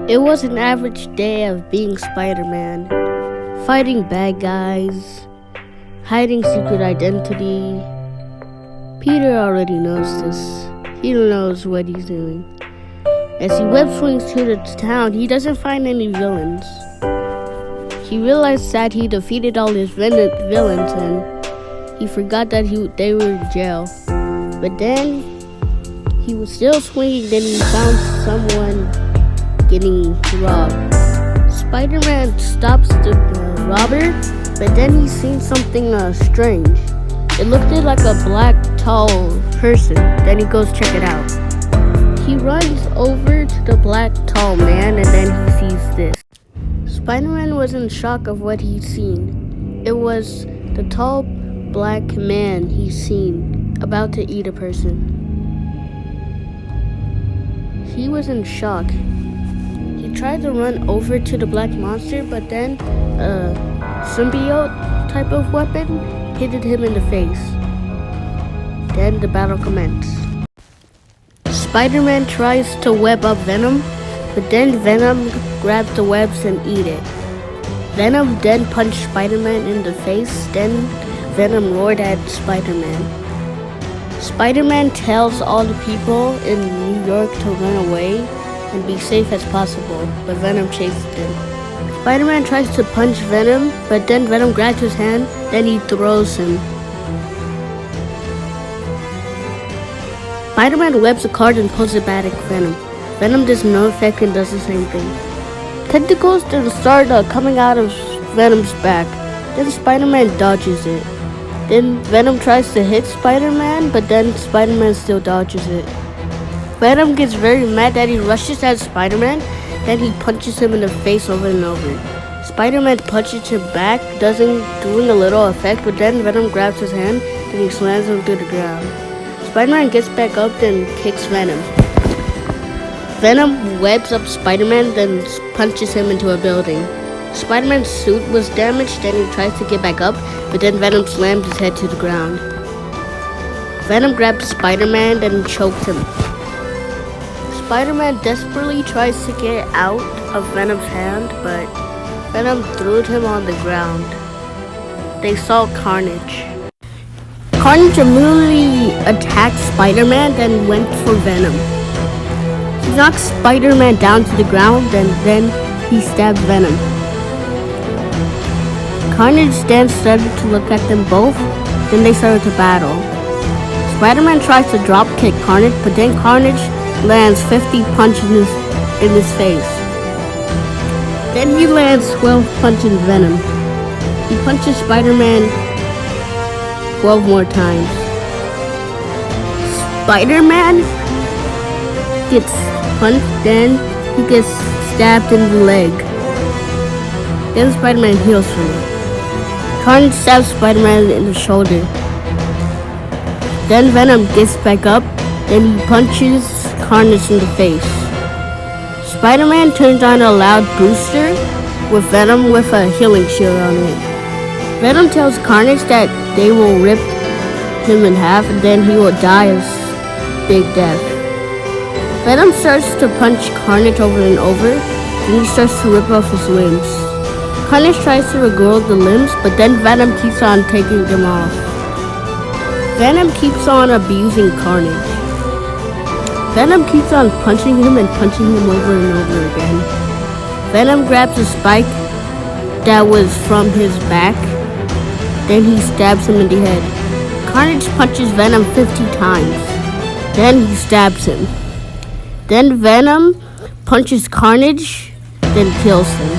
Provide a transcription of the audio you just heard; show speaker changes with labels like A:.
A: It was an average day of being Spider-Man, fighting bad guys, hiding secret identity. Peter already knows this. He knows what he's doing. As he web swings to the town, he doesn't find any villains. He realized that he defeated all his villains and he forgot that they were in jail. But then he was still swinging, then he found someone getting robbed. Spider-Man stops the robber, but then he seen something strange. It looked like a black, tall person. Then he goes check it out. He runs over to the black, tall man, and then he sees this. Spider-Man was in shock of what he'd seen. It was the tall, black man he'd seen about to eat a person. He was in shock. He tried to run over to the black monster, but then a symbiote type of weapon hit him in the face. Then the battle commenced. Spider-Man tries to web up Venom, but then Venom grabs the webs and eat it. Venom then punched Spider-Man in the face, then Venom roared at Spider-Man. Spider-Man tells all the people in New York to run away and be safe as possible, but Venom chases him. Spider-Man tries to punch Venom, but then Venom grabs his hand, then he throws him. Spider-Man webs a card and pulls it back at Venom. Venom does no effect and does the same thing. Tentacles then start coming out of Venom's back. Then Spider-Man dodges it. Then Venom tries to hit Spider-Man, but then Spider-Man still dodges it. Venom gets very mad that he rushes at Spider-Man, then he punches him in the face over and over. Spider-Man punches him back, doing a little effect, but then Venom grabs his hand, then he slams him to the ground. Spider-Man gets back up, then kicks Venom. Venom webs up Spider-Man, then punches him into a building. Spider-Man's suit was damaged, then he tries to get back up, but then Venom slams his head to the ground. Venom grabs Spider-Man, then chokes him. Spider-Man desperately tries to get out of Venom's hand, but Venom threw him on the ground. They saw Carnage. Carnage immediately attacked Spider-Man, then went for Venom. He knocked Spider-Man down to the ground, then he stabbed Venom. Carnage then started to look at them both, then they started to battle. Spider-Man tries to drop kick Carnage, but then Carnage lands 50 punches in his face. Then he lands 12 punches in Venom. He punches Spider-Man 12 more times. Spider-Man gets punched, then he gets stabbed in the leg. Then Spider-Man heals from it. Carnage stabs Spider-Man in the shoulder. Then Venom gets back up, then he punches Carnage in the face. Spider-Man turns on a loud booster with Venom with a healing shield on it. Venom tells Carnage that they will rip him in half and then he will die a big death. Venom starts to punch Carnage over and over, then he starts to rip off his limbs. Carnage tries to regrow the limbs, but then Venom keeps on taking them off. Venom keeps on abusing Carnage. Venom keeps on punching him and punching him over and over again. Venom grabs a spike that was from his back, then he stabs him in the head. Carnage punches Venom 50 times, then he stabs him. Then Venom punches Carnage, then kills him.